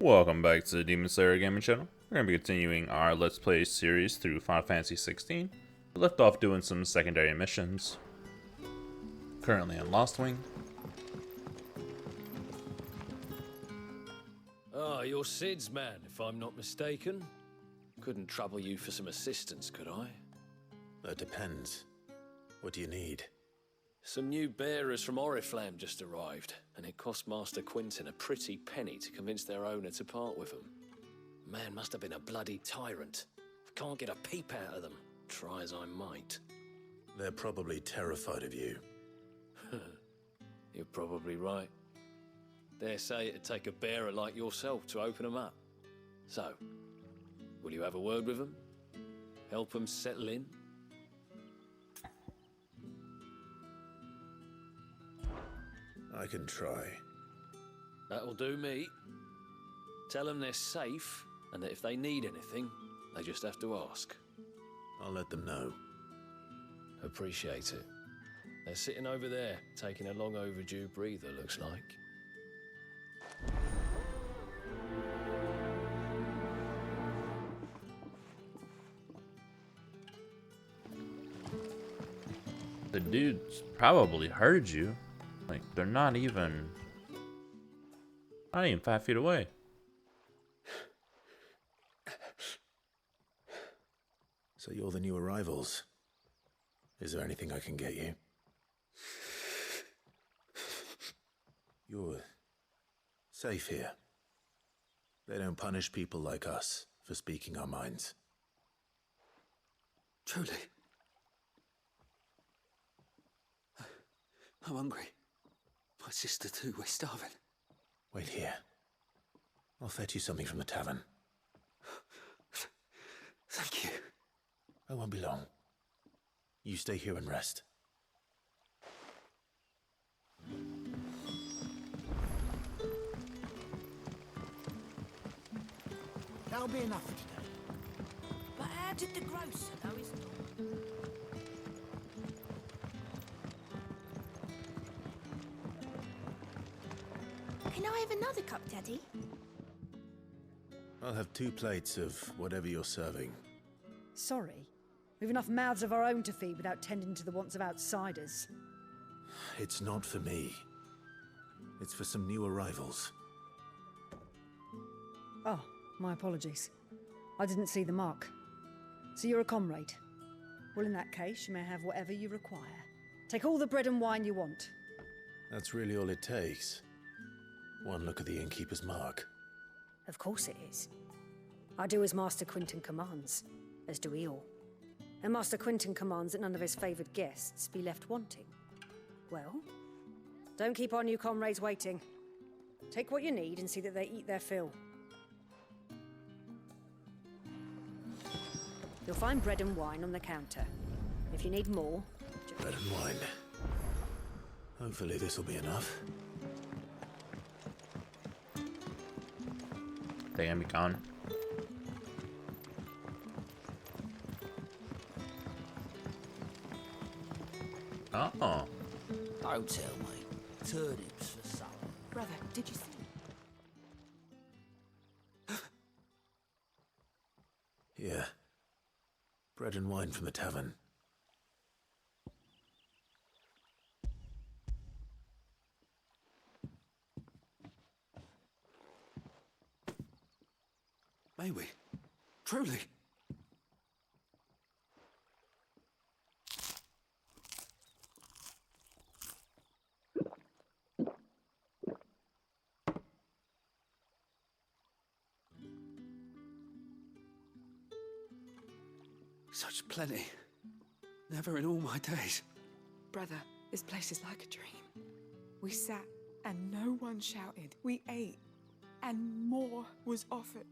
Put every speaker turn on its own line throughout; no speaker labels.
Welcome back to the Demon Slayer Gaming Channel. We're going to be continuing our Let's Play series through Final Fantasy 16. We left off doing some secondary missions. Currently on Lost Wing.
Ah, you're Sid's man, if I'm not mistaken. Couldn't trouble you for some assistance, could I?
That depends. What do you need?
Some new bearers from Oriflamme just arrived, and it cost Master Quinton a pretty penny to convince their owner to part with them. Man must have been a bloody tyrant. Can't get a peep out of them, try as I might.
They're probably terrified of you.
You're probably right. Dare say it'd take a bearer like yourself to open them up. So, will you have a word with them? Help them settle in?
I can try.
That'll do me. Tell them they're safe, and that if they need anything, they just have to ask.
I'll let them know.
Appreciate it. They're sitting over there, taking a long overdue breather, looks like.
The dudes probably heard you. Like, they're not even 5 feet away.
So you're the new arrivals. Is there anything I can get you? You're safe here. They don't punish people like us for speaking our minds.
Truly. I'm hungry. My sister too, we're starving.
Wait here. I'll fetch you something from the tavern.
Thank you.
I won't be long. You stay here and rest.
That'll be enough for today. But how did the grocer know his
Can I have another cup, Daddy?
I'll have 2 plates of whatever you're serving.
Sorry. We've enough mouths of our own to feed without tending to the wants of outsiders.
It's not for me. It's for some new arrivals.
Oh, my apologies. I didn't see the mark. So you're a comrade. Well, in that case, you may have whatever you require. Take all the bread and wine you want.
That's really all it takes. One look at the innkeeper's mark.
Of course it is. I do as Master Quinton commands, as do we all. And Master Quinton commands that none of his favoured guests be left wanting. Well, don't keep our new comrades waiting. Take what you need and see that they eat their fill. You'll find bread and wine on the counter. If you need more...
Bread and wine. Hopefully this'll be enough.
They gonna be gone. Oh.
Don't tell me. Turnips for salad.
Brother, did you see?
Yeah. Bread and wine from the tavern.
May we? Truly. Such plenty. Never in all my days.
Brother, this place is like a dream. We sat and no one shouted. We ate and more was offered.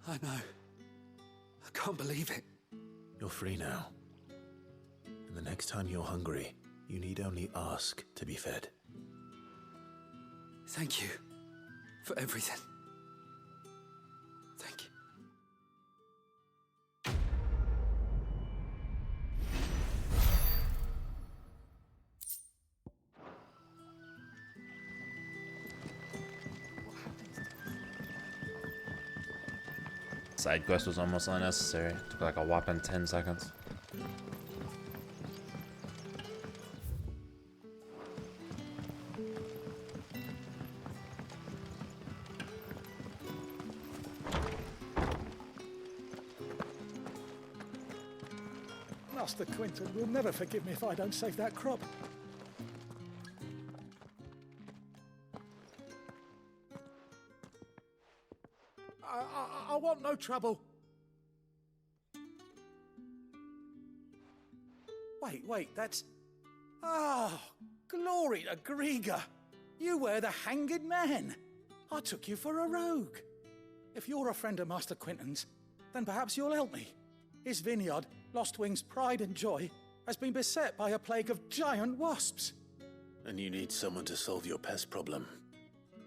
I know. I can't believe it.
You're free now. And the next time you're hungry, you need only ask to be fed.
Thank you for everything. Thank you.
side quest was almost unnecessary. It took like a whopping 10 seconds.
Master Quinton will never forgive me if I don't save that crop. I want no trouble. Wait, that's... Ah, glory to Grieger. You were the Hanged Man. I took you for a rogue. If you're a friend of Master Quinton's, then perhaps you'll help me. His vineyard, Lostwing's pride and joy, has been beset by a plague of giant wasps.
And you need someone to solve your pest problem.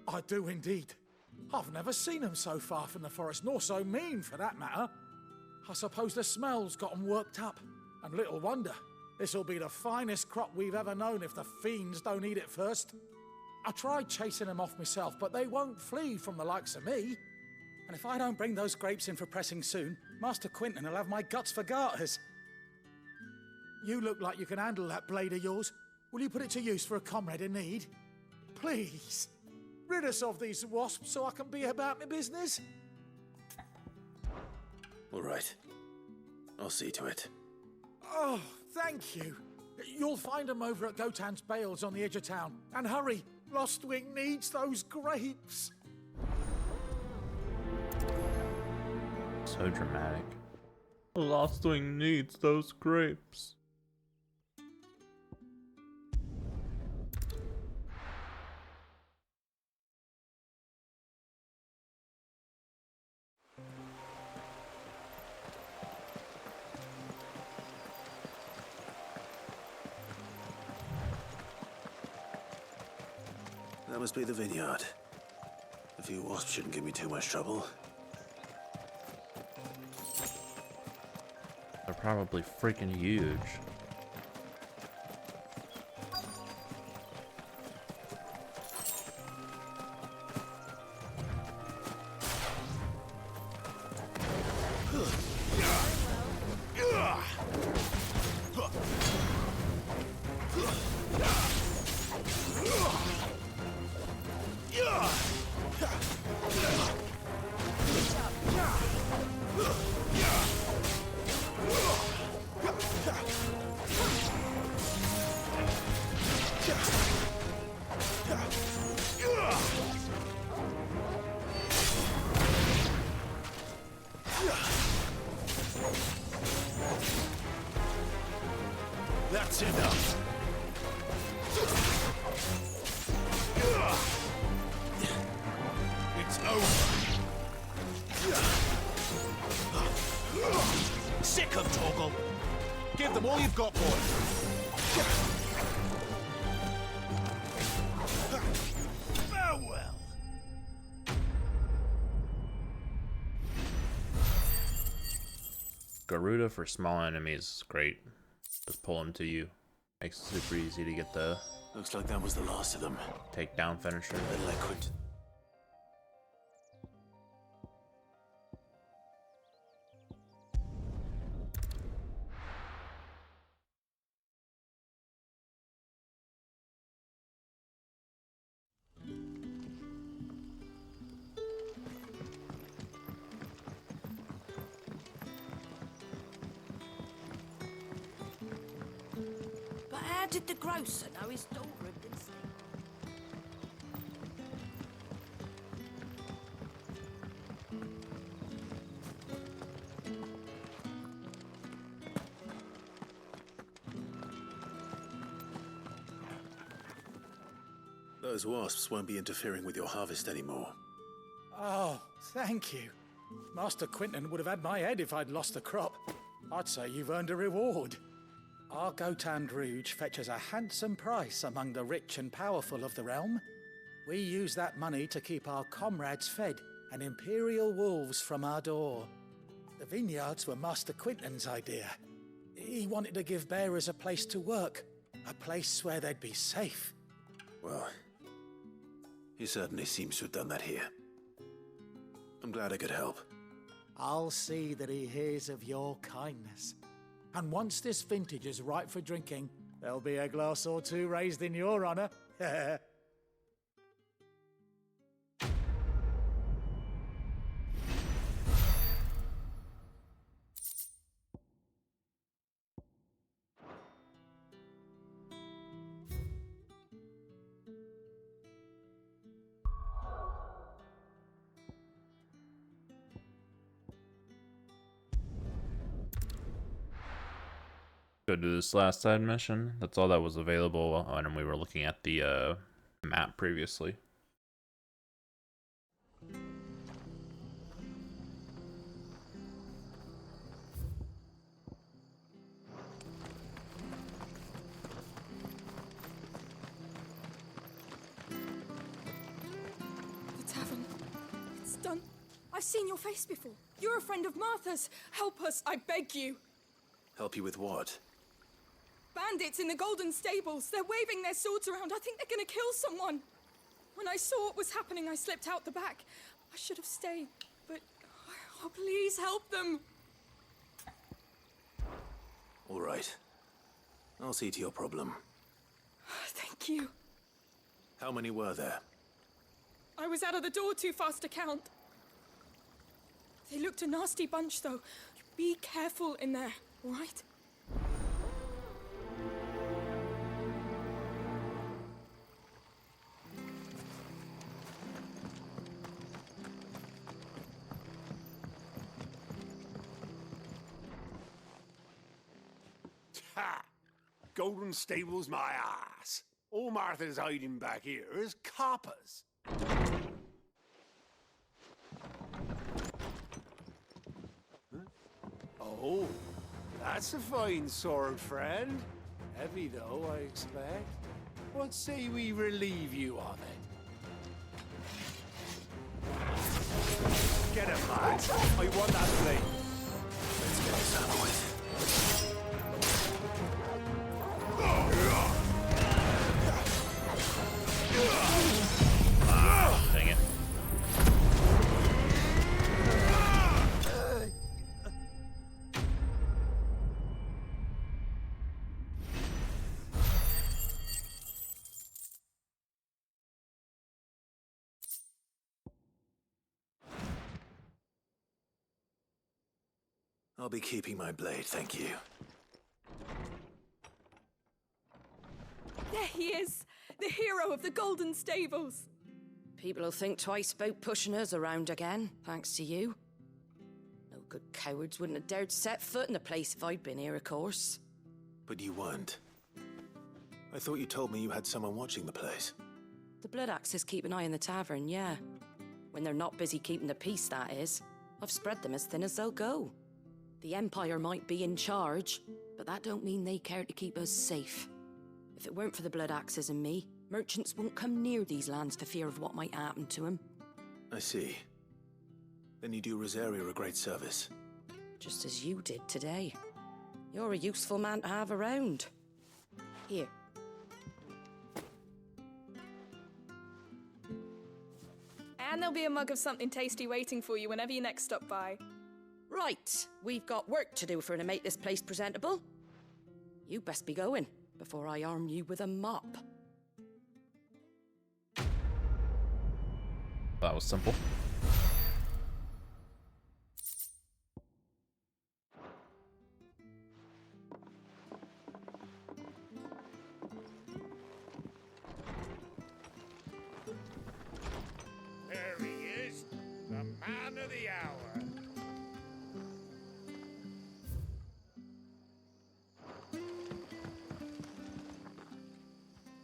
I do indeed. I've never seen them so far from the forest, nor so mean for that matter. I suppose the smell's got 'em worked up. And little wonder. This'll be the finest crop we've ever known if the fiends don't eat it first. I tried chasing them off myself, but they won't flee from the likes of me. And if I don't bring those grapes in for pressing soon, Master Quinton will have my guts for garters. You look like you can handle that blade of yours. Will you put it to use for a comrade in need? Please, rid us of these wasps so I can be about my business.
All right. I'll see to it.
Oh, thank you. You'll find them over at Gotan's Bales on the edge of town. And hurry, Lostwing needs those grapes.
So dramatic. Lostwing needs those grapes.
That must be the vineyard. A few wasps shouldn't give me too much trouble.
They're probably freaking huge.
That's enough. It's over. Sick of Torgal. Give them all you've got, boy. Farewell.
Garuda for small enemies is great. Just pull them to you. Makes it super easy to get the
Looks like that was the last of them.
takedown finisher.
Better let Quint.
But how did the grocer know his daughter had been sick?
Those wasps won't be interfering with your harvest anymore.
Oh, thank you. Master Quinton would have had my head if I'd lost the crop. I'd say you've earned a reward. Our Gotan Rouge fetches a handsome price among the rich and powerful of the realm. We use that money to keep our comrades fed and imperial wolves from our door. The vineyards were Master Quinton's idea. He wanted to give bearers a place to work, a place where they'd be safe.
Well, he certainly seems to have done that here. I'm glad I could help.
I'll see that he hears of your kindness. And once this vintage is ripe for drinking, there'll be a glass or two raised in your honor.
Go do this last side mission. That's all that was available when we were looking at the map previously.
The tavern. It's done. I've seen your face before. You're a friend of Martha's. Help us, I beg you.
Help you with what?
Bandits in the Golden Stables. They're waving their swords around. I think they're gonna kill someone. When I saw what was happening, I slipped out the back. I should have stayed, but... Oh, please help them.
All right. I'll see to your problem.
Thank you.
How many were there?
I was out of the door too fast to count. They looked a nasty bunch, though. Be careful in there, all right?
Ha! Golden Stables my ass. All Martha's hiding back here is coppers. Huh? Oh, that's a fine sword, friend. Heavy though, I expect. What say we relieve you of it? Get him, lads. I want that blade.
Let's get this over with.
Dang it.
I'll be keeping my blade, thank you.
There he is, the hero of the Golden Stables.
People will think twice about pushing us around again, thanks to you. No good cowards wouldn't have dared set foot in the place if I'd been here, of course.
But you weren't. I thought you told me you had someone watching the place.
The Blood Axes keep an eye on the tavern, yeah. When they're not busy keeping the peace, that is. I've spread them as thin as they'll go. The Empire might be in charge, but that don't mean they care to keep us safe. If it weren't for the Blood Axes and me, merchants won't come near these lands for fear of what might happen to them.
I see. Then you do Rosaria a great service.
Just as you did today. You're a useful man to have around. Here.
And there'll be a mug of something tasty waiting for you whenever you next stop by.
Right, we've got work to do for to make this place presentable. You best be going before I arm you with a mop.
That was simple.
There he is, the man of the hour.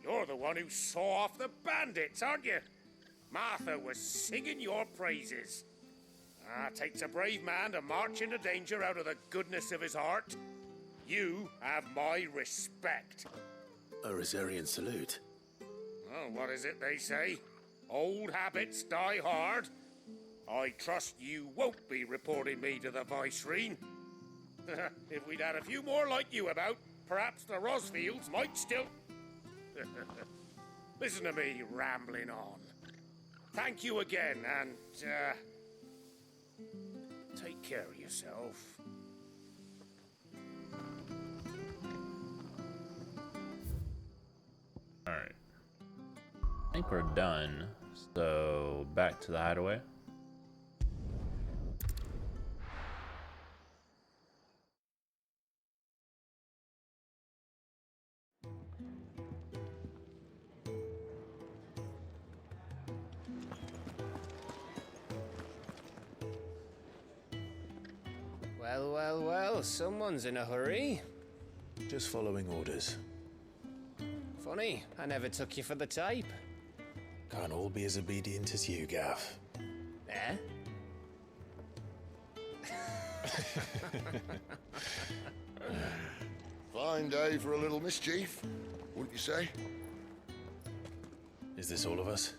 You're the one who saw off the bandits, aren't you? Martha was singing your praises. Takes a brave man to march into danger out of the goodness of his heart. You have my respect.
A Rosarian salute.
Oh, what is it they say? Old habits die hard. I trust you won't be reporting me to the Viceroy. If we'd had a few more like you about, perhaps the Rosfields might still... Listen to me rambling on. Thank you again, and, take care of yourself.
Alright. I think we're done. So, back to the hideaway.
Well, well, well, someone's in a hurry.
Just following orders.
Funny, I never took you for the type.
Can't all be as obedient as you, Gav.
Eh?
Fine day for a little mischief, wouldn't you say?
Is this all of us?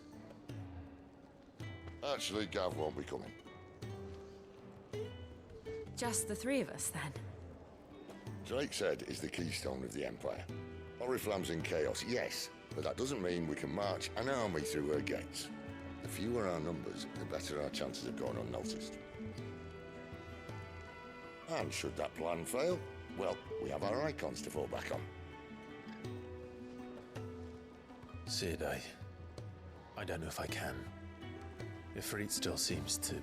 Actually, Gav won't be coming.
Just the three of us, then?
Drake's Head is the keystone of the Empire. Oriflamme's in chaos, yes, but that doesn't mean we can march an army through her gates. The fewer our numbers, the better our chances of going unnoticed. And should that plan fail, well, we have our icons to fall back on.
Cid, I don't know if I can. Ifrit still seems to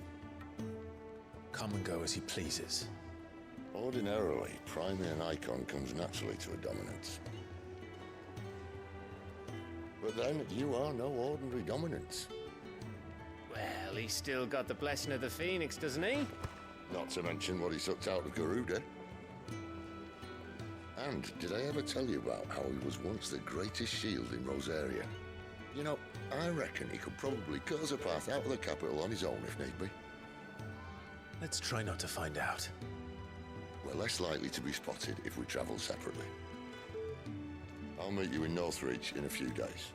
come and go as he pleases.
Ordinarily, priming an icon comes naturally to a dominance. But then, you are no ordinary dominance.
Well, he's still got the blessing of the Phoenix, doesn't he?
Not to mention what he sucked out of Garuda. And did I ever tell you about how he was once the greatest shield in Rosaria? You know, I reckon he could probably cut us a path out of the capital on his own if need be.
Let's try not to find out.
We're less likely to be spotted if we travel separately. I'll meet you in Northreach in a few days.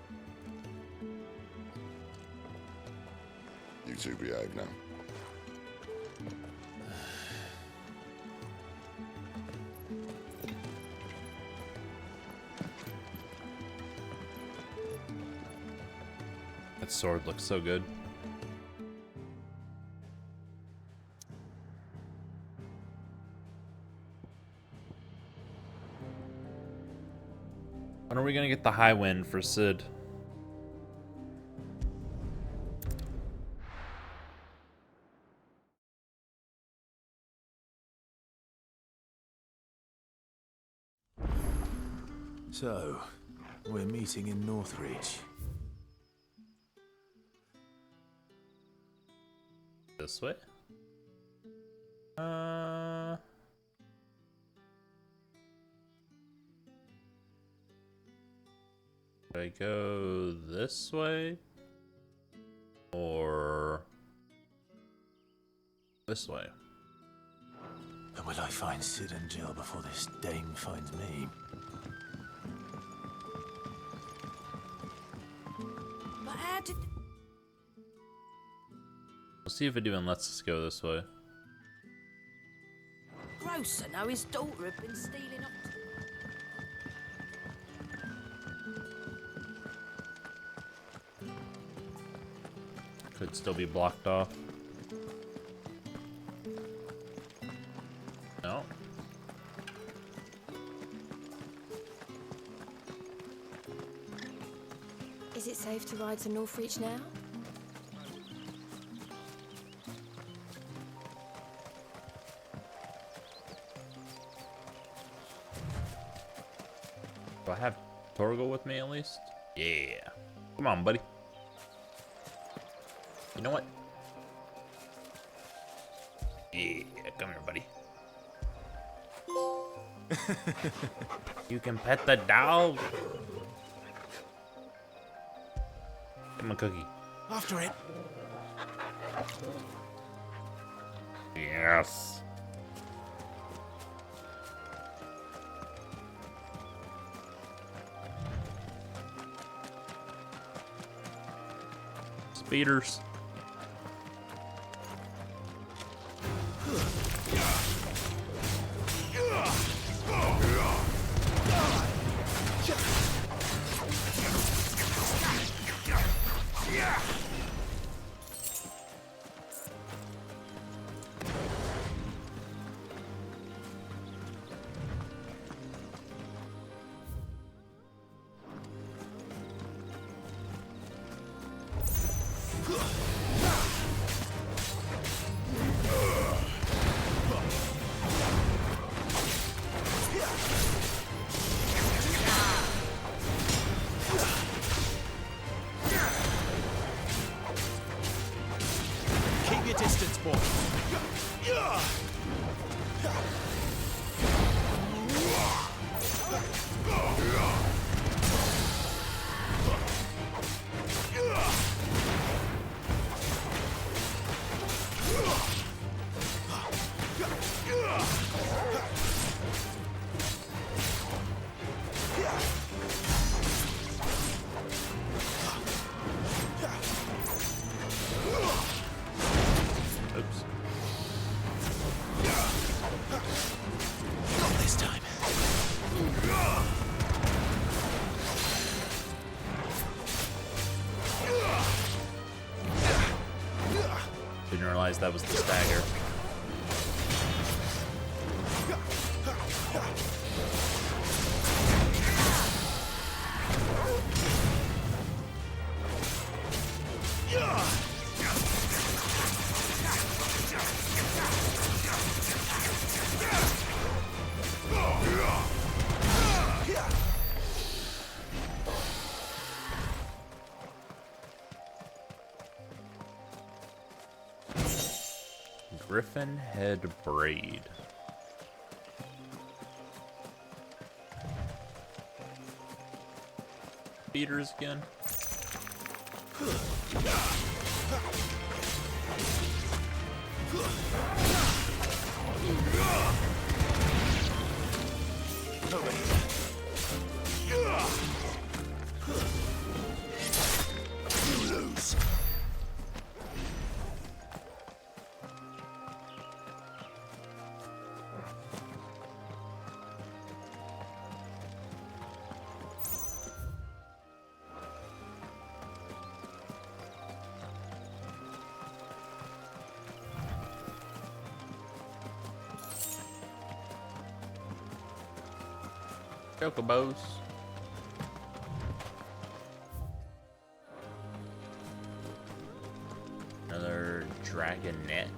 You two behave now.
That sword looks so good. When are we gonna get the high wind for Cid?
So, we're meeting in Northreach.
This way? Do I go this way? Or this way?
But will I find Cid and Jill before this dame finds me?
But how did...
We'll see if it even lets us go this way.
Grocer know his daughter had been stealing up...
Could still be blocked off. No.
Is it safe to ride to Northreach now?
Do I have Torgal with me at least? Yeah. Come on, buddy. You know what? Yeah, come here, buddy. You can pet the dog. Give him a cookie.
After it.
Yes. Speeders.
your distance, boy.
Oops.
Not this time.
Didn't realize that was the stagger. Griffin Head Braid. Beaters again.
You lose.
Chocobos. Another dragonet.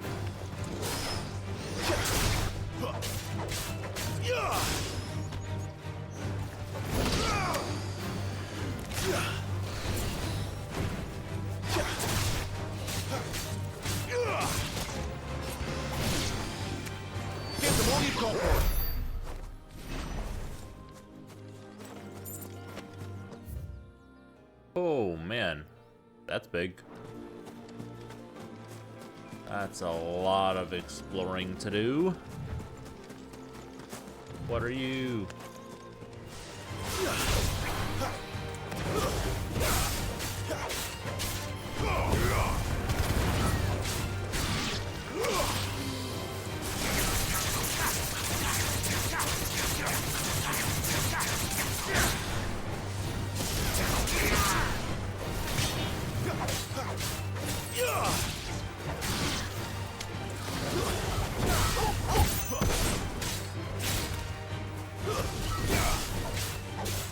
Give them all you've got, boy.
Oh man, that's big. That's a lot of exploring to do. What are you?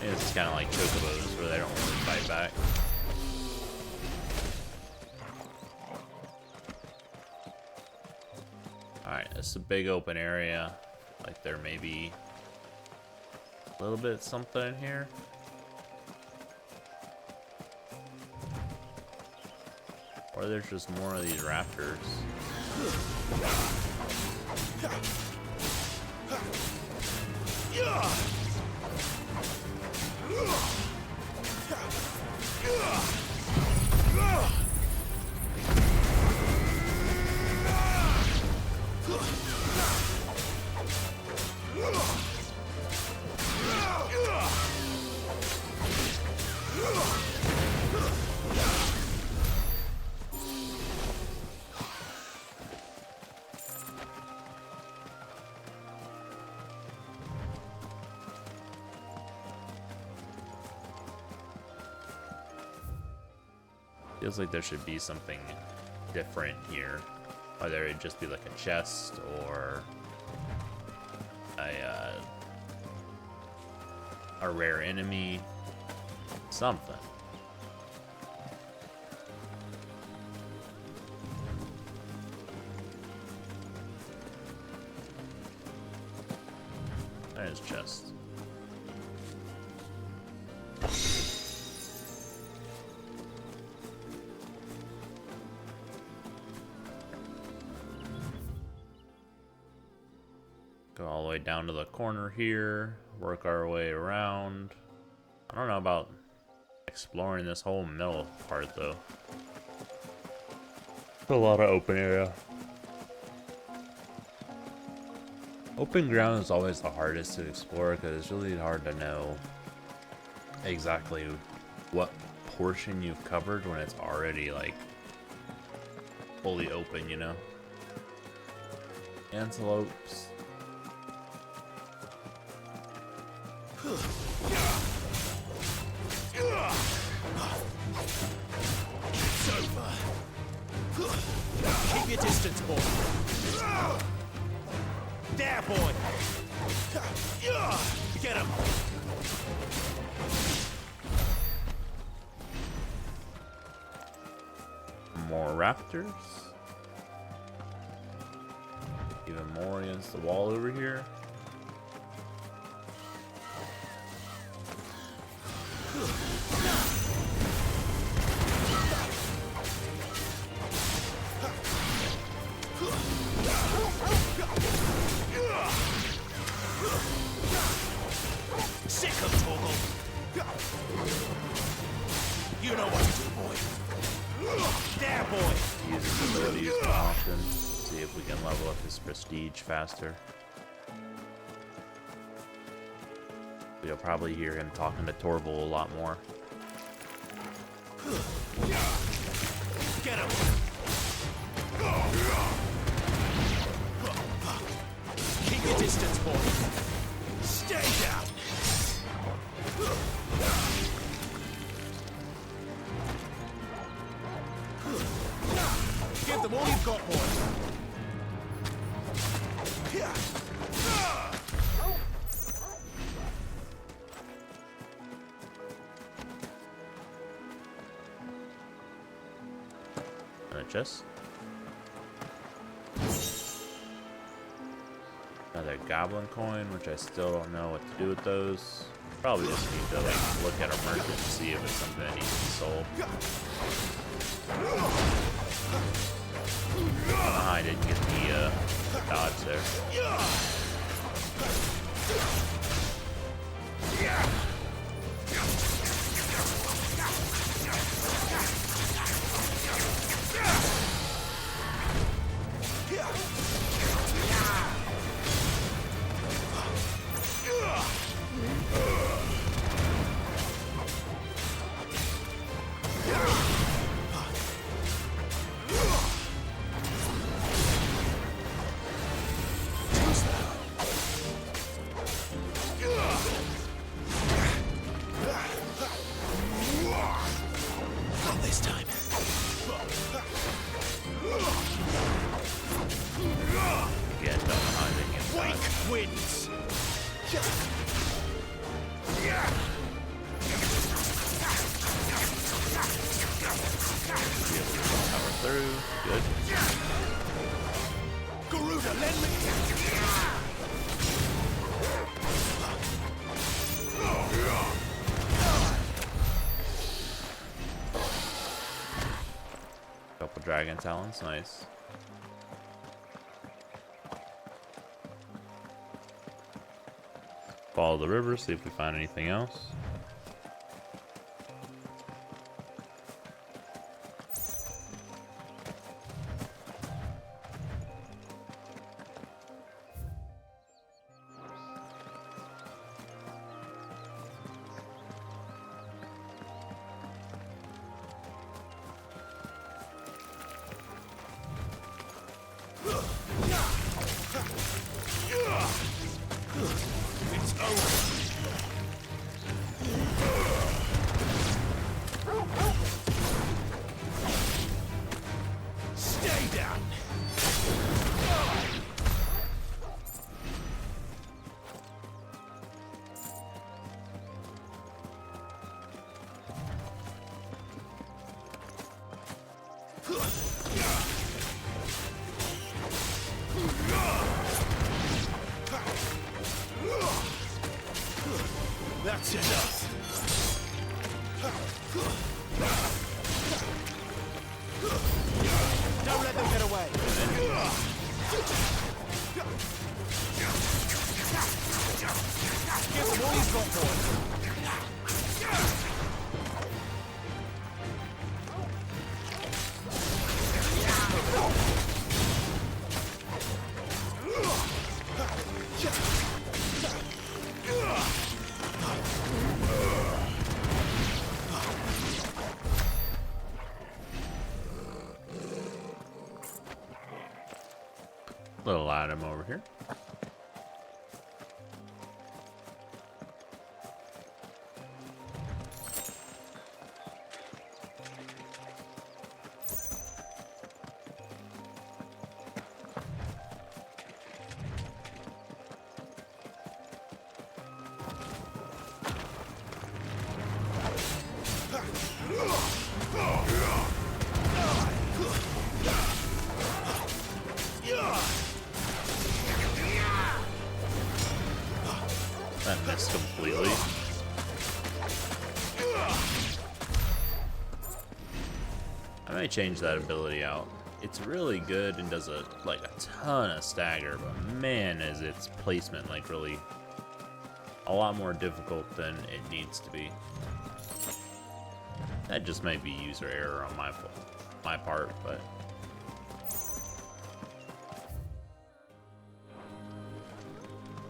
It's kind of like chocobos where they don't really fight back. Alright, it's a big open area. Like there may be a little bit something in here. Or there's just more of these raptors. Feels like there should be something different here. Whether it just be like a chest or a rare enemy, something. There's chest. Go all the way down to the corner here, work our way around. I don't know about exploring this whole middle part though. A lot of open area. Open ground is always the hardest to explore because it's really hard to know exactly what portion you've covered when it's already like fully open, you know? Antelopes.
It's over. Keep your distance, boy. There, boy. Get him.
More raptors. Even more against the wall over here.
Sick of Torgal. You know what to do, boy. There, boy.
Use his abilities more often. See if we can level up his prestige faster. You'll probably hear him talking to Torval a lot more.
Get him. Keep your distance, boy. Stay down. Give them all you've got, boy.
Chest. Another goblin coin, which I still don't know what to do with those. Probably just need to like look at a merchant and see if it's something that needs to be sold. I don't know how I didn't get the dodge there.
Not this time.
Again, don't know how I didn't get
Wake
dodge.
wins.
Power through. Good.
Garuda, lend me.
Couple dragon talons, nice. Follow the river, see if we find anything else.
It's over. Stay down. That's enough. Don't let them get away.
Little item over here. That missed completely. I may change that ability out. It's really good and does a ton of stagger, but man, is its placement like really a lot more difficult than it needs to be. That just may be user error on my part, but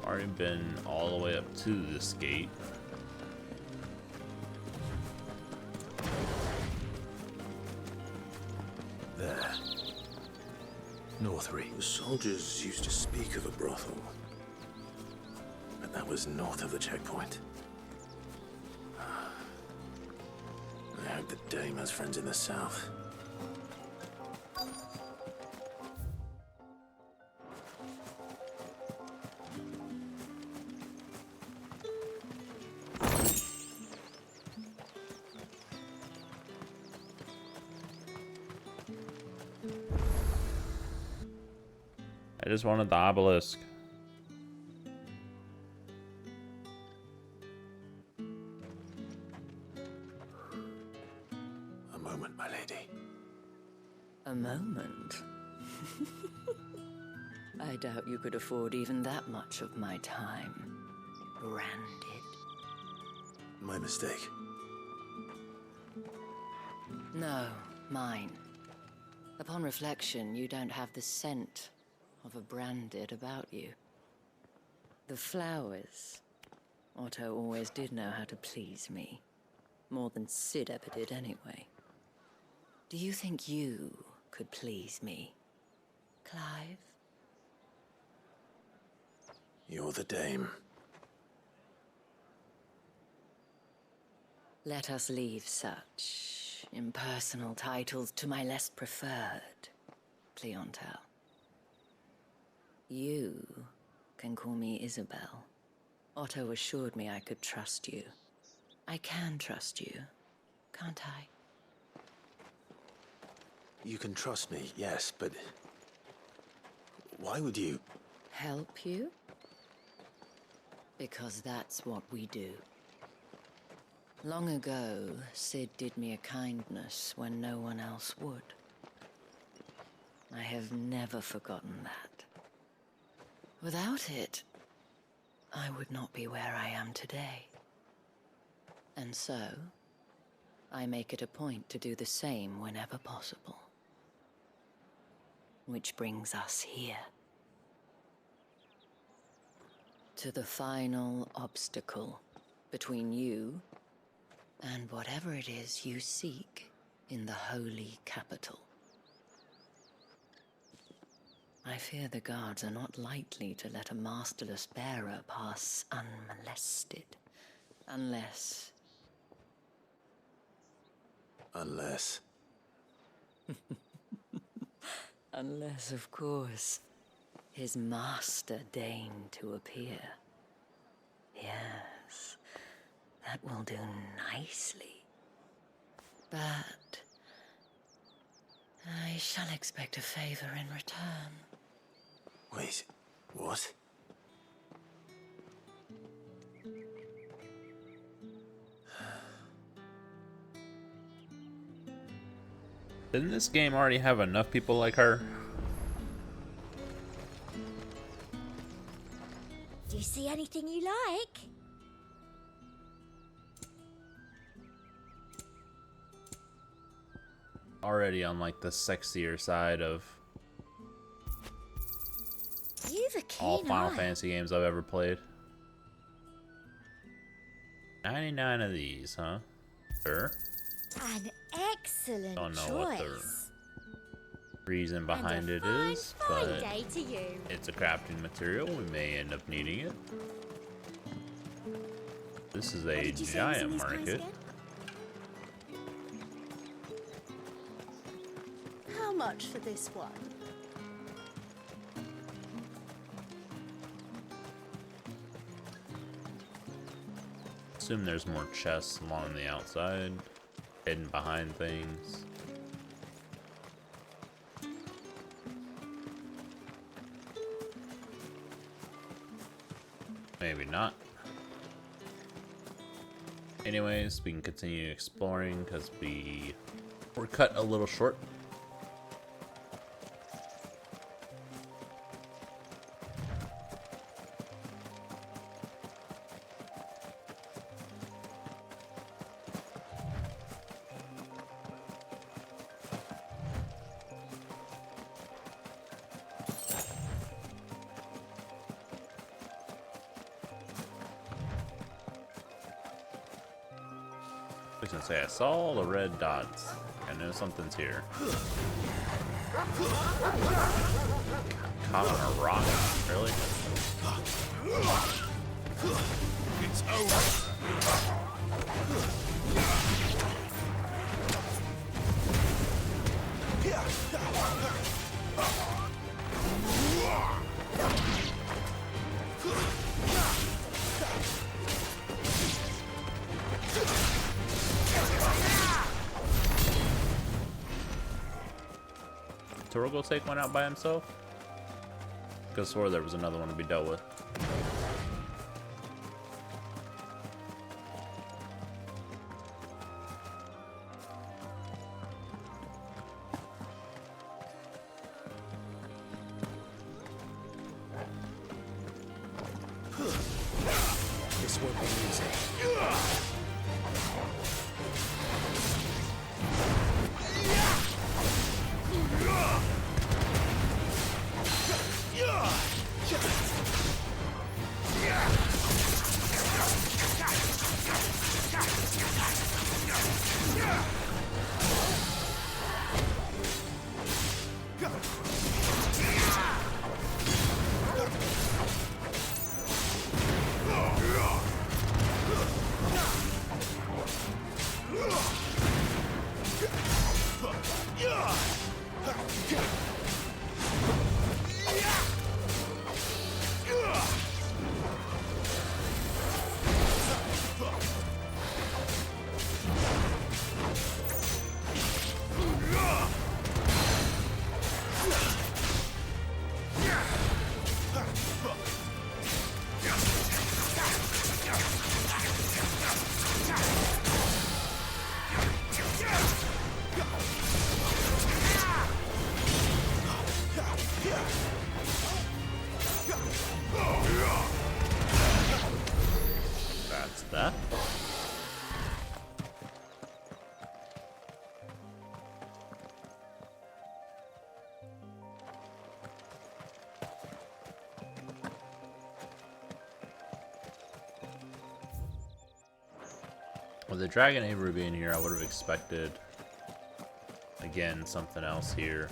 already been all the way up to this gate.
There. Northry.
The soldiers used to speak of a brothel, but that was north of the checkpoint. I hope that Dame has friends in the south.
I just wanted the obelisk.
A moment, my lady.
A moment? I doubt you could afford even that much of my time. Branded.
My mistake.
No, mine. Upon reflection, you don't have the scent of a branded about you. The flowers. Otto always did know how to please me. More than Sid ever did anyway. Do you think you could please me, Clive?
You're the Dame.
Let us leave such impersonal titles to my less preferred, Cleontel. You can call me Isabel. Otto assured me I could trust you. I can trust you, can't I?
You can trust me, yes, but why would you?
Help you? Because that's what we do. Long ago, Sid did me a kindness when no one else would. I have never forgotten that. Without it, I would not be where I am today. And so, I make it a point to do the same whenever possible. Which brings us here. To the final obstacle between you and whatever it is you seek in the holy capital. I fear the guards are not likely to let a masterless bearer pass unmolested. Unless... Unless, of course, his master deigned to appear. Yes, that will do nicely. But I shall expect a favor in return.
Wait, what?
Didn't this game already have enough people like her?
Do you see anything you like?
already on like the sexier side of
You've a
all
keen
Final
eye.
Fantasy games I've ever played. 99 of these, huh? Sure.
An excellent
Don't know
choice.
what the reason behind it
fine,
is,
fine
but
day to you.
it's a crafting material. We may end up needing it. This is a
Did you say it was in
giant
these pies
market.
again? How much for this one?
Assume there's more chests along the outside, hidden behind things. Maybe not. Anyways, we can continue exploring because we're cut a little short. I was gonna say, I saw all the red dots. I know something's here. Caught on a rock? Really?
It's over.
Torgo take one out by himself? Could have swore there was another one to be dealt with.
This won't be easy.
That's that. With the Dragon Avery being here, I would have expected, again, something else here.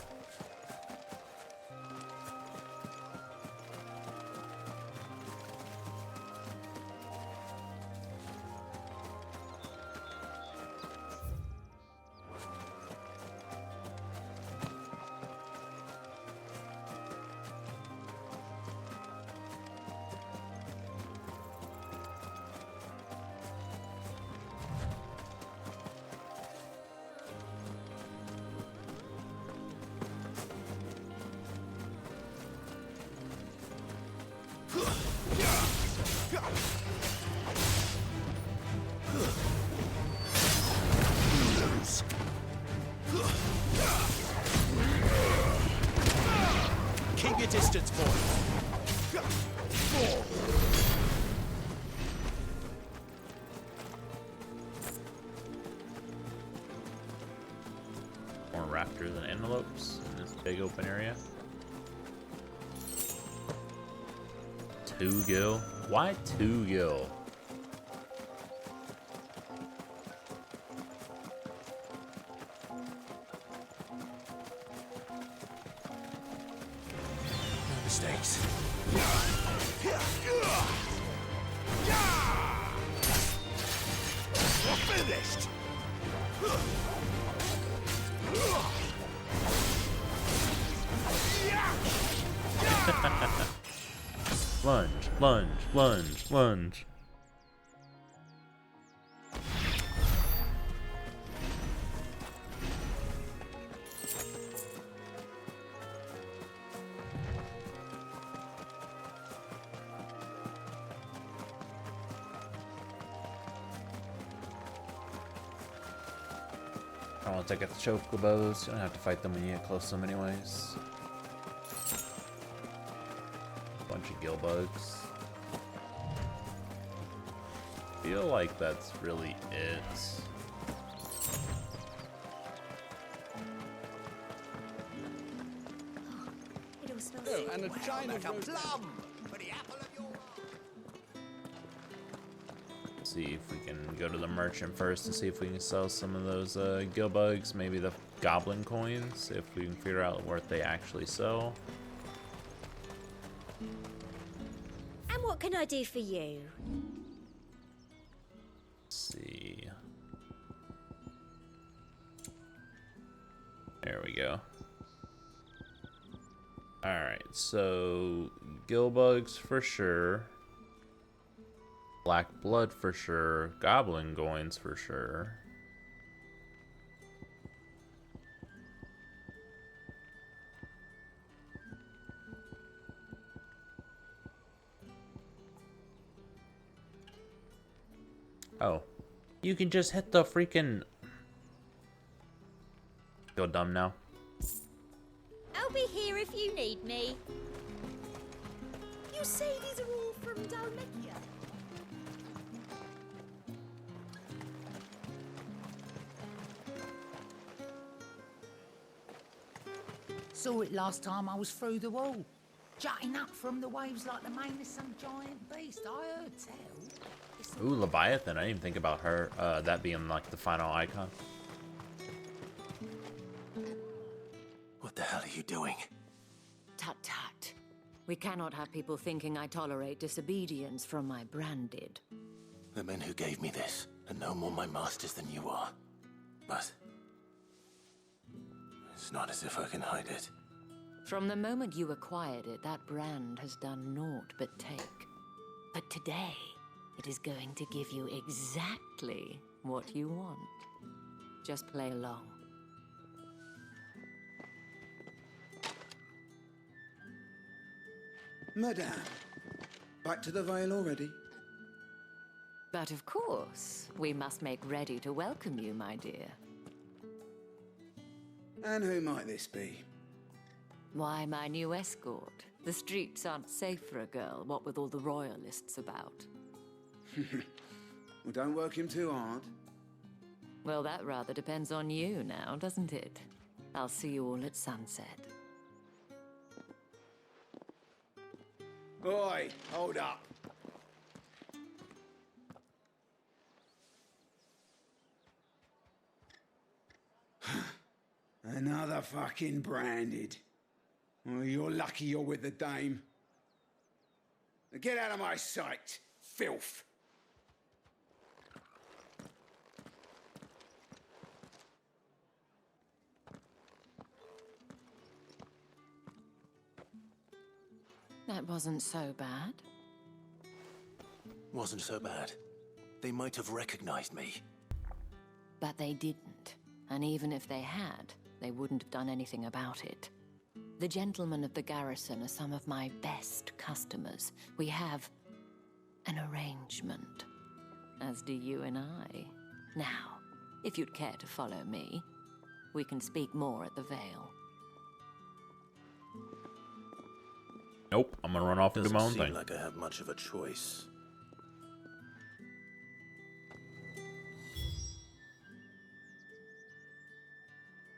Keep your distance, boy.
More antelopes in this big open area. 2 gil? Why 2 gil?
No mistakes.
We're finished!
Lunge, lunge, lunge, lunge. I want to take out the chocobos. You don't have to fight them when you get close to them anyways. Bunch of gill bugs. Feel like that's really it.
It all smells
Oh, and a china
like a
roast-
plum for the apple of your
See if we can go to the merchant first and see if we can sell some of those gill bugs, maybe the goblin coins, if we can figure out what they actually sell.
And what can I do for you?
Let's see. There we go. Alright, so gill bugs for sure. Black blood for sure. Goblin coins for sure. Oh. You can just hit the freaking... Feel dumb now.
I'll be here if you need me. You say these are all from Dalmekia?
Saw it last time I was through the wall. Jutting up from the waves like the mane of some giant beast. I heard tell.
Ooh, Leviathan. I didn't even think about her, that being like the final icon.
What the hell are you doing?
Tut tut. We cannot have people thinking I tolerate disobedience from my branded.
The men who gave me this are no more my masters than you are. But it's not as if I can hide it.
From the moment you acquired it, that brand has done naught but take. But today, it is going to give you exactly what you want. Just play along.
Madame, back to the Vale already?
But of course, we must make ready to welcome you, my dear.
And who might this be?
Why, my new escort. The streets aren't safe for a girl, what with all the royalists about.
Well, don't work him too hard.
Well, that rather depends on you now, doesn't it? I'll see you all at sunset.
Oi, hold up. Another fucking branded. Well, you're lucky you're with the dame. Now get out of my sight, filth.
That wasn't so bad.
Wasn't so bad. They might have recognized me.
But they didn't. And even if they had, they wouldn't have done anything about it. The gentlemen of the garrison are some of my best customers. We have an arrangement, as do you and I. Now, if you'd care to follow me, we can speak more at the Vale.
Nope, I'm gonna run off and do my own
Doesn't seem
thing.
like I have much of a choice.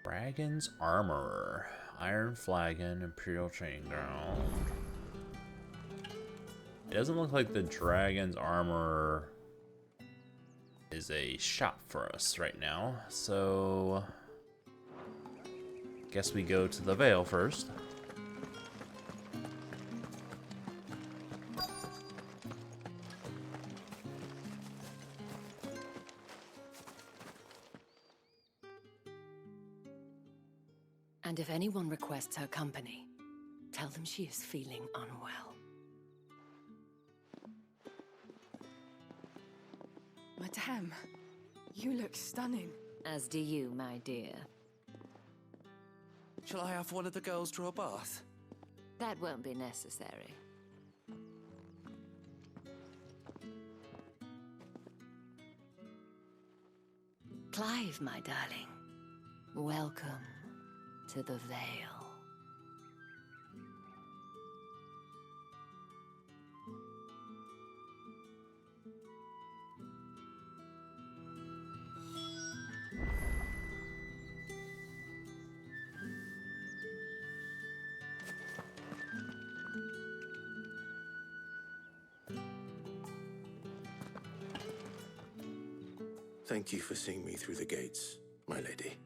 Dragon's Armorer. Iron Flagon, Imperial Training Ground. It doesn't look like the Dragon's Armorer is a shop for us right now, so guess we go to the Vale first.
And if anyone requests her company, tell them she is feeling unwell.
Madame, you look stunning.
As do you, my dear.
Shall I have one of the girls draw a bath?
That won't be necessary. Clive, my darling. Welcome to the Vale.
Thank you for seeing me through the gates, my lady.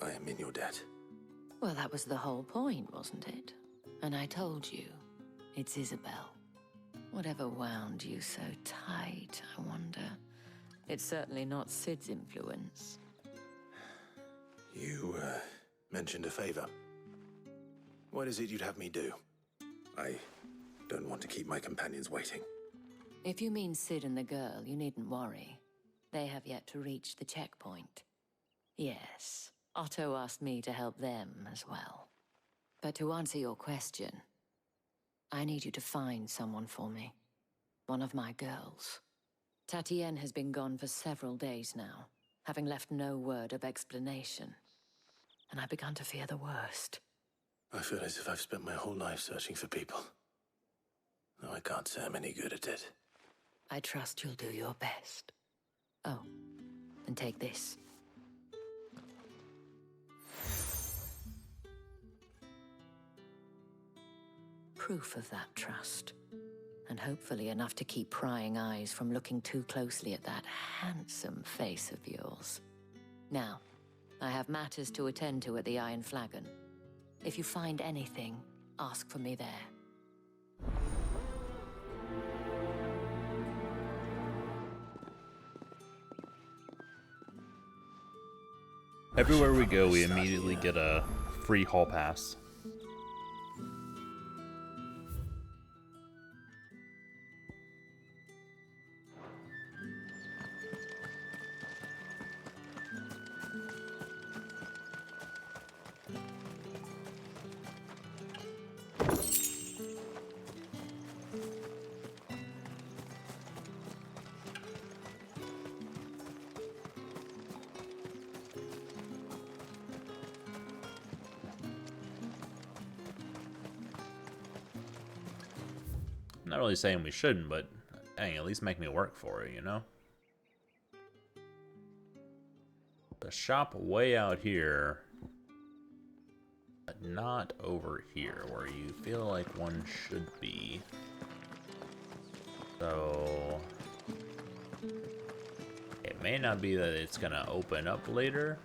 I am in your debt.
Well, that was the whole point, wasn't it? And I told you, it's Isabel. Whatever wound you so tight, I wonder. It's certainly not Sid's influence.
You, mentioned a favor. What is it you'd have me do? I don't want to keep my companions waiting.
If you mean Sid and the girl, you needn't worry. They have yet to reach the checkpoint. Yes, Otto asked me to help them as well. But to answer your question, I need you to find someone for me. One of my girls. Tatienne has been gone for several days now, having left no word of explanation. And I've begun to fear the worst.
I feel as if I've spent my whole life searching for people. Though I can't say I'm any good at it.
I trust you'll do your best. Oh, and take this. Proof of that trust. And hopefully enough to keep prying eyes from looking too closely at that handsome face of yours. Now, I have matters to attend to at the Iron Flagon. If you find anything, ask for me there.
Everywhere we go, we immediately get a free hall pass. I'm not really saying we shouldn't, but dang, at least make me work for it, you know? The shop way out here, but not over here where you feel like one should be. So it may not be that it's gonna open up later,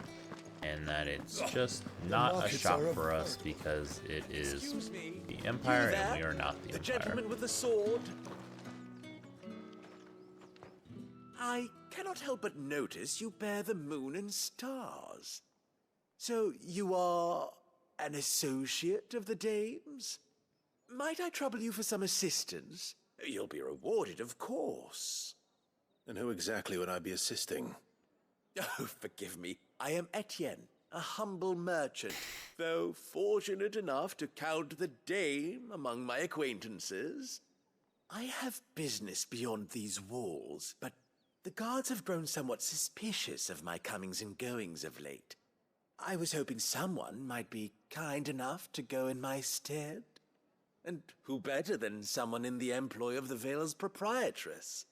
and that it's just not a shop for us because it is the Empire and we are not the Empire.
The gentleman with the sword? I cannot help but notice you bear the moon and stars. So you are an associate of the dames? Might I trouble you for some assistance? You'll be rewarded, of course.
And who exactly would I be assisting?
Oh, forgive me. I am Etienne, a humble merchant, though fortunate enough to count the dame among my acquaintances. I have business beyond these walls, but the guards have grown somewhat suspicious of my comings and goings of late. I was hoping someone might be kind enough to go in my stead. And who better than someone in the employ of the Vale's proprietress?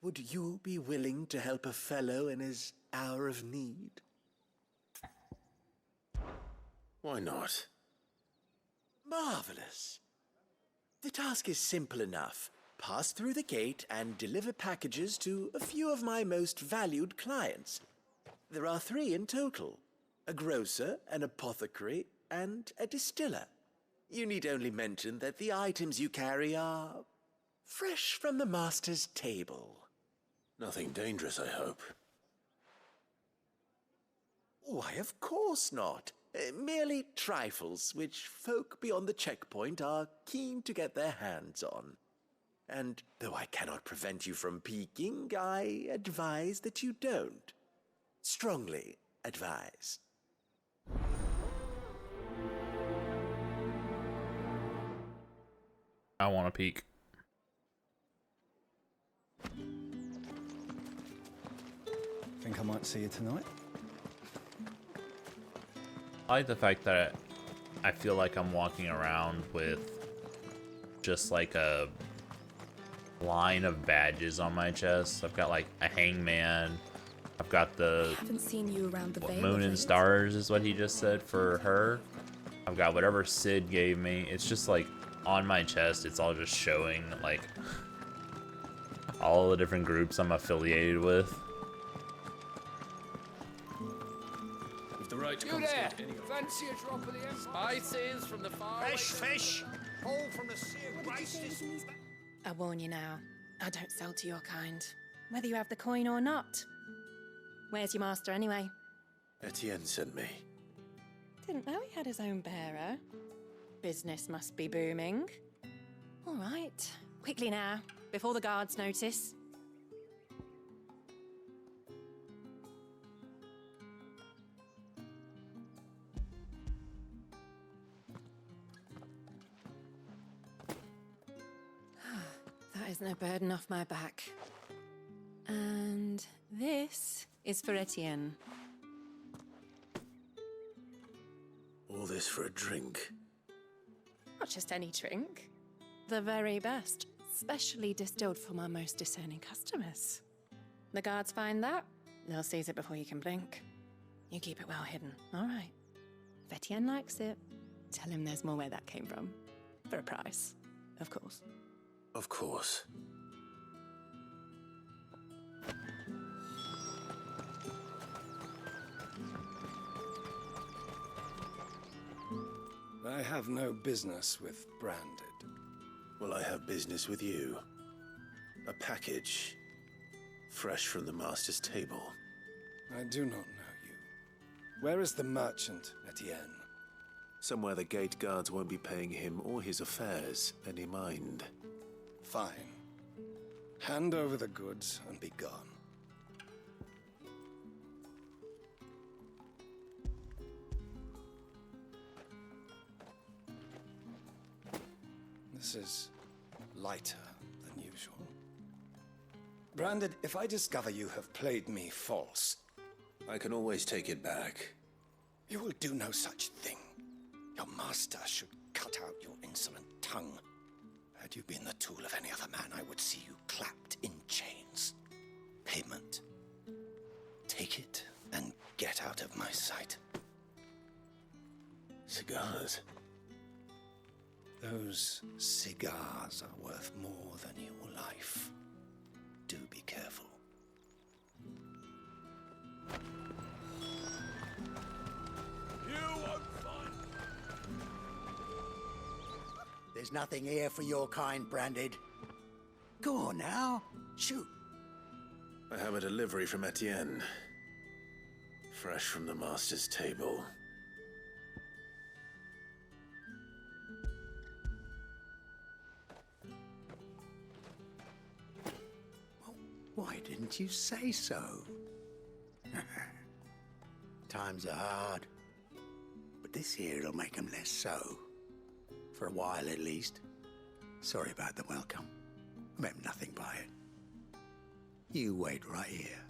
Would you be willing to help a fellow in his hour of need?
Why not?
Marvelous. The task is simple enough. Pass through the gate and deliver packages to a few of my most valued clients. There are 3 in total: a grocer, an apothecary, and a distiller. You need only mention that the items you carry are fresh from the master's table.
Nothing dangerous, I hope.
Why, of course not. Merely trifles which folk beyond the checkpoint are keen to get their hands on. And though I cannot prevent you from peeking, I advise that you don't. Strongly advise.
I want to peek.
Think I might see you tonight?
I like the fact that I feel like I'm walking around with just like a line of badges on my chest. I've got like a hangman. I've got the
Haven't seen you around the Vale
moon
of
and
late.
stars is what he just said for her. I've got whatever Sid gave me. It's just like on my chest. It's all just showing like all the different groups I'm affiliated with.
With the right to
You there!
confiscate any
Fancy a drop of the Empire?
spices from the far
Fresh fish! All from the sea of grace this...
I warn you now, I don't sell to your kind, whether you have the coin or not. Where's your master anyway?
Etienne sent me.
Didn't know he had his own bearer. Business must be booming. All right, quickly now, before the guards notice. That isn't a burden off my back. And this is for Etienne.
All this for a drink.
Not just any drink. The very best, specially distilled for my most discerning customers. The guards find that, they'll seize it before you can blink. You keep it well hidden, all right? If Etienne likes it, tell him there's more where that came from. For a price, of course.
Of course.
I have no business with Branded.
Well, I have business with you. A package. Fresh from the master's table.
I do not know you. Where is the merchant, Etienne?
Somewhere the gate guards won't be paying him or his affairs any mind.
Fine. Hand over the goods and be gone. This is lighter than usual. Branded, if I discover you have played me false...
I can always take it back.
You will do no such thing. Your master should cut out your insolent tongue. Had you been the tool of any other man, I would see you clapped in chains. Payment. Take it and get out of my sight.
Cigars.
Those cigars are worth more than your life. Do be careful.
You won't find...
There's nothing here for your kind, Branded. Go on now, shoot.
I have a delivery from Etienne. Fresh from the master's table.
Why didn't you say so? Times are hard. But this here'll make 'em less so. For a while at least. Sorry about the welcome. Meant nothing by it. You wait right here.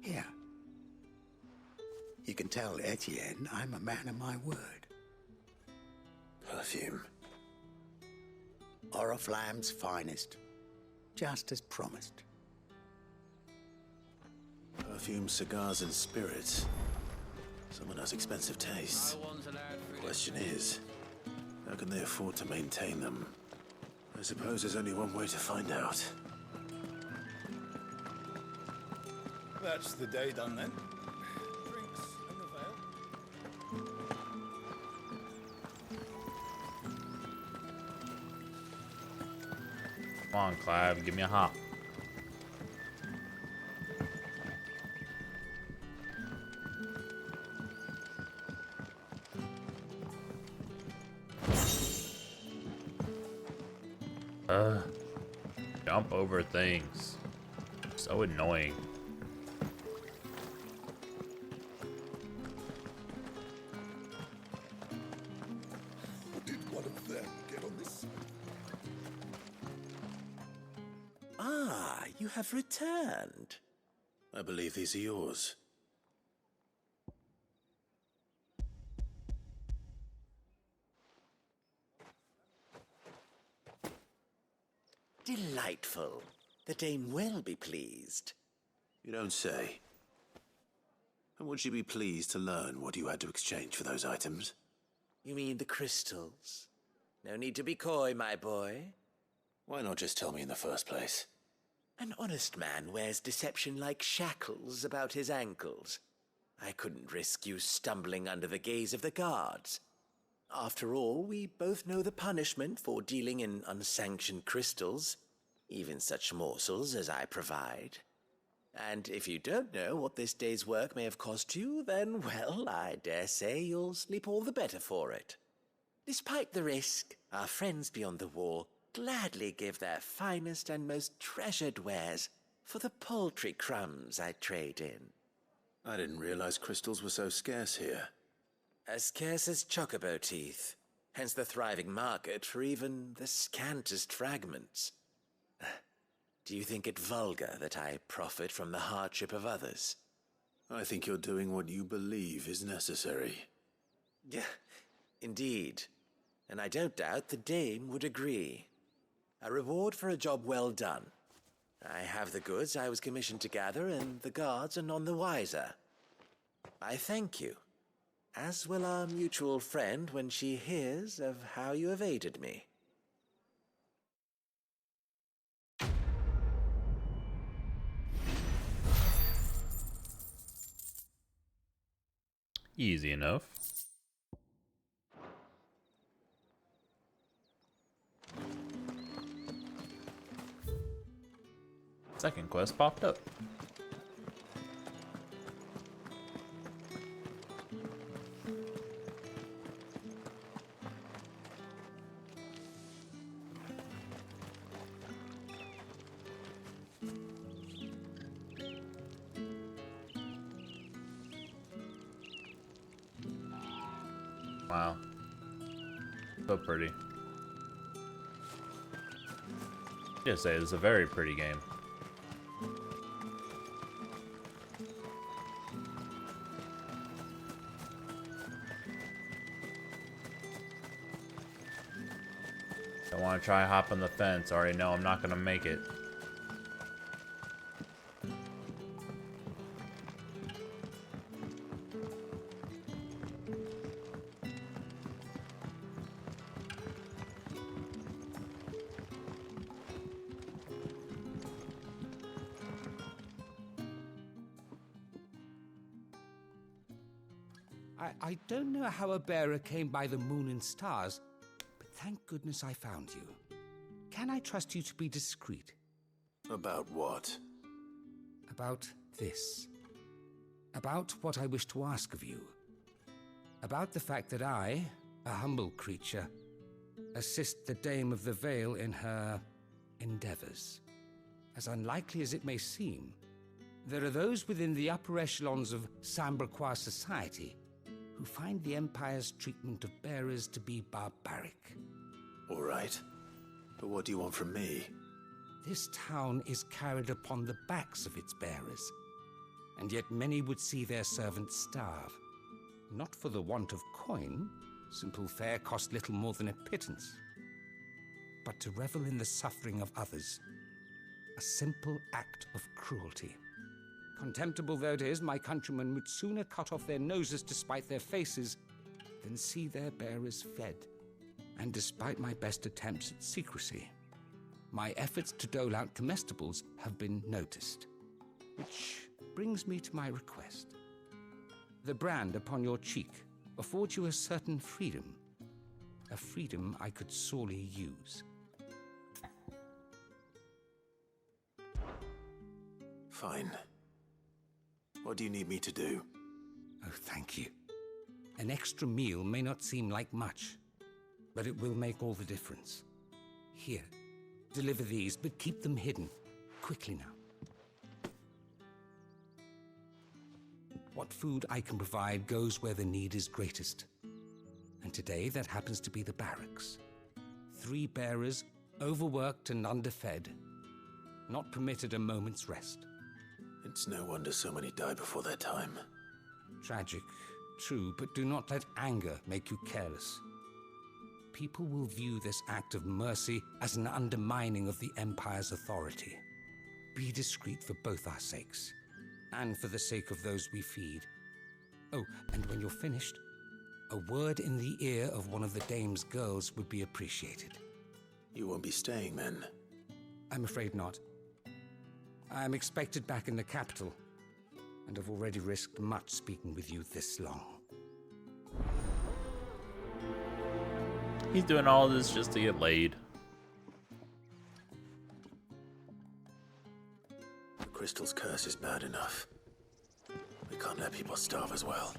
Here. You can tell Etienne I'm a man of my word.
Perfume.
Oriflamme's finest. just as promised.
Perfume, cigars, and spirits. Someone has expensive tastes. Question is, how can they afford to maintain them? I suppose there's only one way to find out.
That's the day done then. Drinks in the Vale.
Come on, Clive, give me a hop. Jump over things. So annoying.
Did one of them get on this?
Ah, you have returned. I believe these are yours.
Delightful. The dame will be pleased.
You don't say. And would she be pleased to learn what you had to exchange for those items?
You mean the crystals? No need to be coy, my boy.
Why not just tell me in the first place?
An honest man wears deception like shackles about his ankles. I couldn't risk you stumbling under the gaze of the guards. After all, we both know the punishment for dealing in unsanctioned crystals, even such morsels as I provide. And if you don't know what this day's work may have cost you, then, well, I dare say you'll sleep all the better for it. Despite the risk, our friends beyond the wall gladly give their finest and most treasured wares for the paltry crumbs I trade in.
I didn't realize crystals were so scarce here.
As scarce as chocobo teeth, hence the thriving market for even the scantest fragments. Do you think it vulgar that I profit from the hardship of others?
I think you're doing what you believe is necessary.
Yeah, indeed. And I don't doubt the dame would agree. A reward for a job well done. I have the goods I was commissioned to gather, and the guards are none the wiser. I thank you, as will our mutual friend when she hears of how you have aided me.
Easy enough. Second quest popped up. Wow. So pretty. Just say it's a very pretty game. I want to try hopping the fence. I already know I'm not going to make it.
I don't know how a bearer came by the moon and stars, but thank goodness I found you. Can I trust you to be discreet?
About what?
About this. About what I wish to ask of you. About the fact that I, a humble creature, assist the Dame of the Vale in her endeavors. As unlikely as it may seem, there are those within the upper echelons of Samberquois society who find the Empire's treatment of bearers to be barbaric.
All right. But what do you want from me?
This town is carried upon the backs of its bearers, and yet many would see their servants starve. Not for the want of coin, simple fare cost little more than a pittance, but to revel in the suffering of others, a simple act of cruelty. Contemptible though it is, my countrymen would sooner cut off their noses to spite their faces than see their bearers fed. And despite my best attempts at secrecy, my efforts to dole out comestibles have been noticed. Which brings me to my request. The brand upon your cheek affords you a certain freedom. A freedom I could sorely use.
Fine. What do you need me to do?
Oh, thank you. An extra meal may not seem like much, but it will make all the difference. Here, deliver these, but keep them hidden. Quickly now. What food I can provide goes where the need is greatest. And today, that happens to be the barracks. 3 bearers, overworked and underfed, not permitted a moment's rest.
It's no wonder so many die before their time.
Tragic, true, but do not let anger make you careless. People will view this act of mercy as an undermining of the Empire's authority. Be discreet for both our sakes, and for the sake of those we feed. Oh, and when you're finished, a word in the ear of one of the dame's girls would be appreciated.
You won't be staying then?
I'm afraid not. I am expected back in the capital, and have already risked much speaking with you this long.
He's doing all this just to get laid.
The crystal's curse is bad enough. We can't let people starve as well.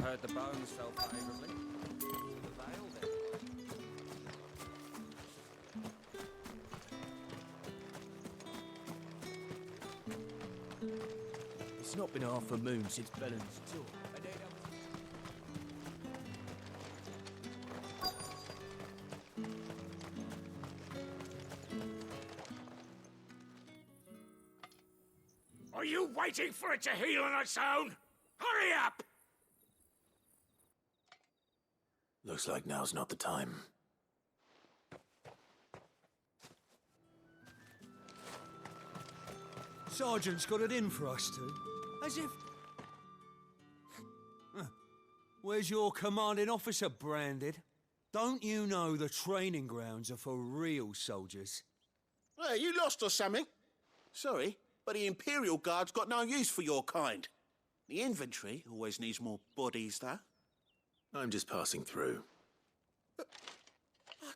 Heard the bones fell favorably. The veil then.
It's not been half a moon since Belen's tour.
Are you waiting for it to heal on its own? Hurry up!
Looks like now's not the time.
Sergeant's got it in for us two. As if... Where's your commanding officer, Branded? Don't you know the training grounds are for real soldiers?
Well, you lost or something? Sorry, but the Imperial Guard's got no use for your kind. The infantry always needs more bodies, though.
I'm just passing through.
But I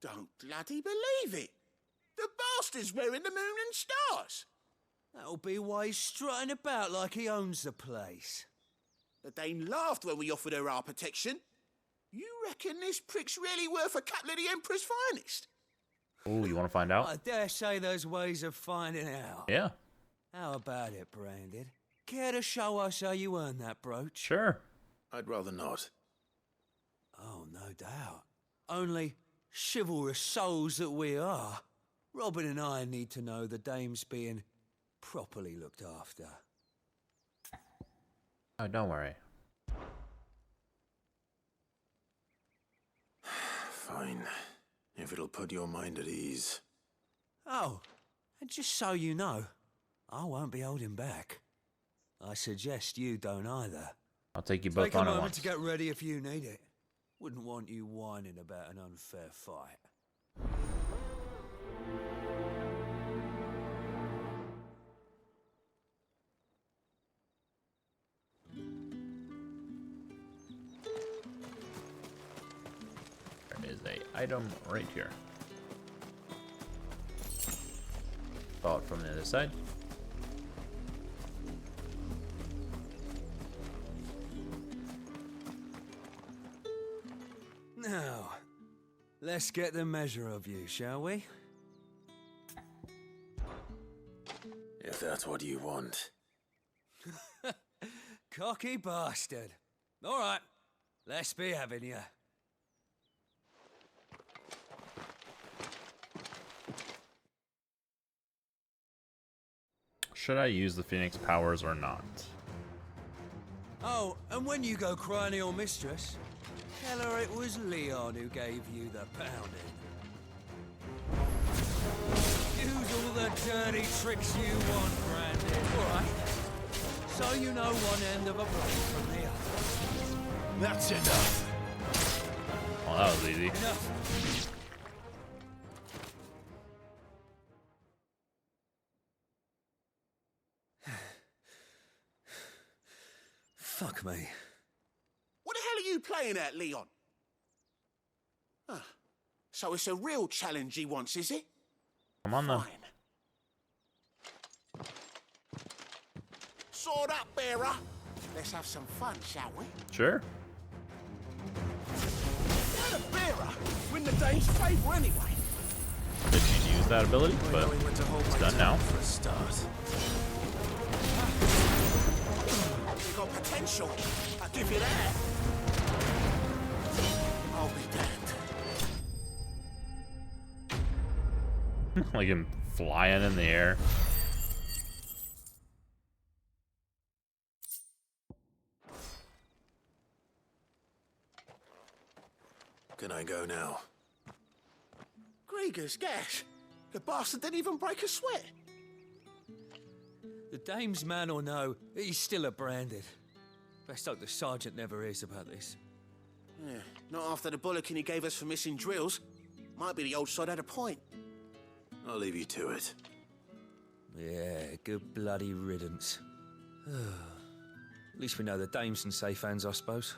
don't bloody believe it. The bastard's wearing the moon and stars.
That'll be why he's strutting about like he owns the place.
The Dane laughed when we offered her our protection. You reckon this prick's really worth a couple of the Emperor's finest?
Oh, you want to find out?
I dare say there's ways of finding out.
Yeah.
How about it, Branded? Care to show us how you earned that brooch?
Sure.
I'd rather not.
Oh, no doubt. Only chivalrous souls that we are, Robin and I need to know the dame's being properly looked after.
Oh, don't worry.
Fine. If it'll put your mind at ease.
Oh, and just so you know, I won't be holding back. I suggest you don't either.
I'll take you both
Take
on
a
at
moment
once.
to get ready if you need it. Wouldn't want you whining about an unfair fight.
There is a item right here. Follow it from the other side.
Now, let's get the measure of you, shall we?
If that's what you want.
Cocky bastard. All right, let's be having you.
Should I use the Phoenix powers or not?
Oh, and when you go crying to your mistress, tell her it was Leon who gave you the pounding. Use all the dirty tricks you want, Brandon. All right. So you know one end of a blade from the other.
That's enough.
Well, that was easy.
Enough. Fuck me.
What the hell are you playing at, Leon? Ah, so it's a real challenge he wants, is it?
Come on, then.
Fine. Sword up, bearer. Let's have some fun, shall we?
Sure.
Let a bearer win the day's favour anyway.
Did you use that ability? But it's done now.
For a start.
You got potential. I'll give you that. I'll be damned.
Like him flying in the air.
Can I go now?
Grieger's gas. The bastard didn't even break a sweat.
The dame's man or no, he's still a Branded. Best hope the sergeant never hears about this.
Yeah, not after the bullocking he gave us for missing drills. Might be the old sod had a point.
I'll leave you to it.
Yeah, good bloody riddance. At least we know the dame's in safe hands, I suppose.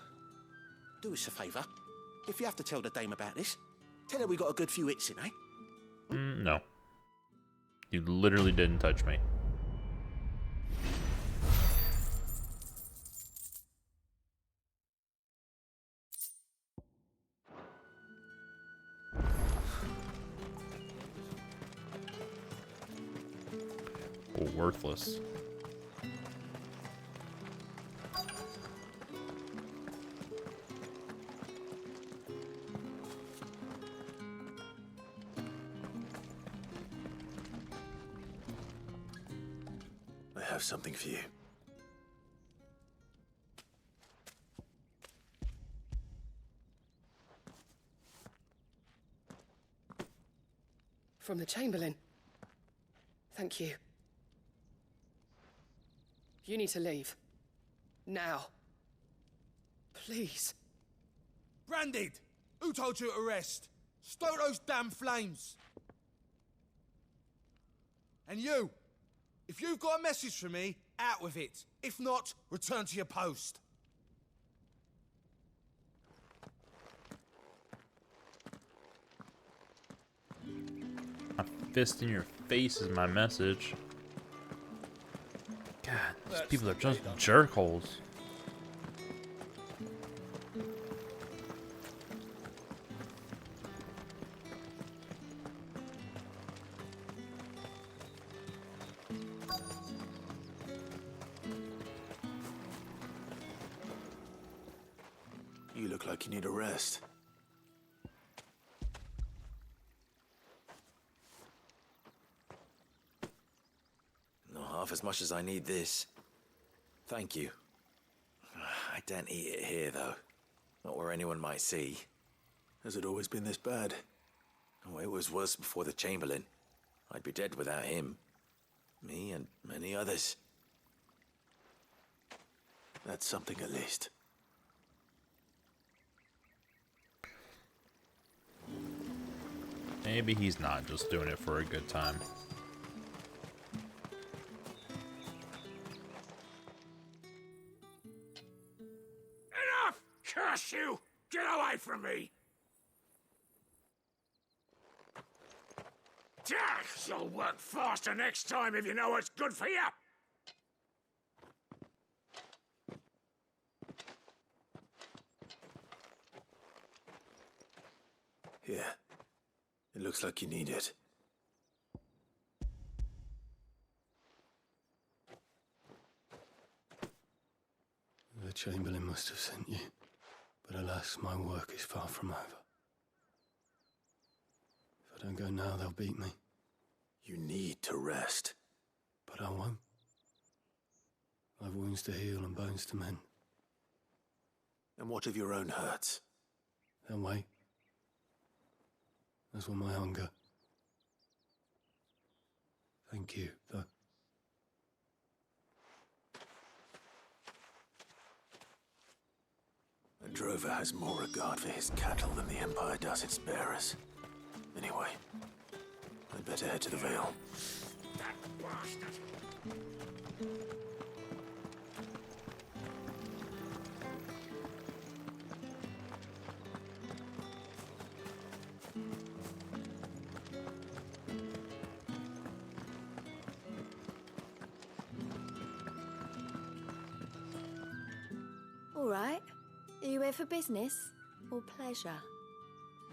Do us a favour. If you have to tell the dame about this, tell her we got a good few hits in, eh?
No. You literally didn't touch me. Worthless.
I have something for you.
From the Chamberlain. Thank you. You need to leave. Now. Please.
Branded! Who told you to rest? Stoke those damn flames! And you, if you've got a message for me, out with it. If not, return to your post.
A fist in your face is my message. God, these people are just jerkholes.
You look like you need a rest.
Not half as much as I need this. Thank you. I don't eat it here, though. Not where anyone might see.
Has it always been this bad?
Oh, it was worse before the Chamberlain. I'd be dead without him. Me and many others.
That's something at least.
Maybe he's not just doing it for a good time.
Enough! Curse you! Get away from me! You'll work faster next time if you know what's good for you!
Here. It looks like you need it. The Chamberlain must have sent you, but alas, my work is far from over. If I don't go now, they'll beat me. You need to rest. But I won't. I've wounds to heal and bones to mend. And what of your own hurts? They'll wait. As will my hunger.
Thank you for...
A drover has more regard for his cattle than the Empire does its bearers. Anyway, I'd better head to the Vale.
That bastard!
All right. Are you here for business or pleasure?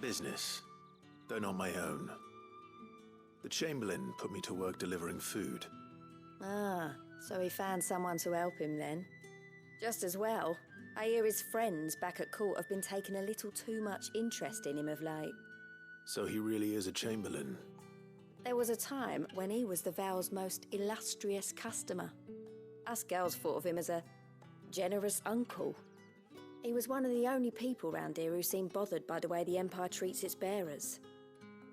Business, though not my own. The Chamberlain put me to work delivering food.
Ah, so he found someone to help him then. Just as well. I hear his friends back at court have been taking a little too much interest in him of late.
So he really is a Chamberlain.
There was a time when he was the Vale's most illustrious customer. Us girls thought of him as a generous uncle. He was one of the only people round here who seemed bothered by the way the Empire treats its bearers.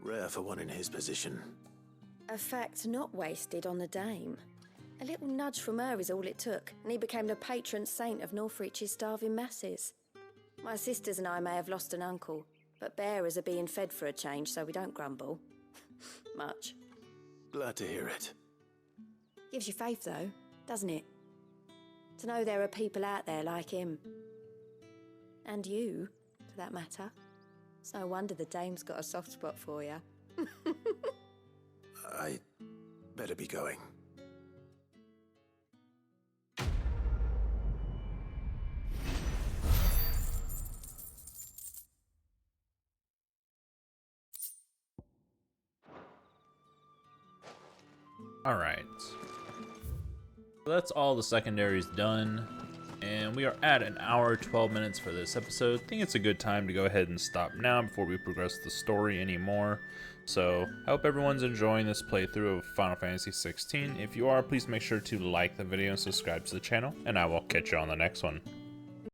Rare for one in his position.
A fact not wasted on the Dame. A little nudge from her is all it took, and he became the patron saint of Northreach's starving masses. My sisters and I may have lost an uncle, but bearers are being fed for a change, so we don't grumble. Much.
Glad to hear it.
Gives you faith, though, doesn't it? To know there are people out there like him. And you, for that matter. It's no wonder the Dame's got a soft spot for you.
I better be going.
Alright. So that's all the secondaries done. And we are at an hour, 12 minutes for this episode. I think it's a good time to go ahead and stop now before we progress the story anymore. So, I hope everyone's enjoying this playthrough of Final Fantasy XVI. If you are, please make sure to like the video and subscribe to the channel, and I will catch you on the next one.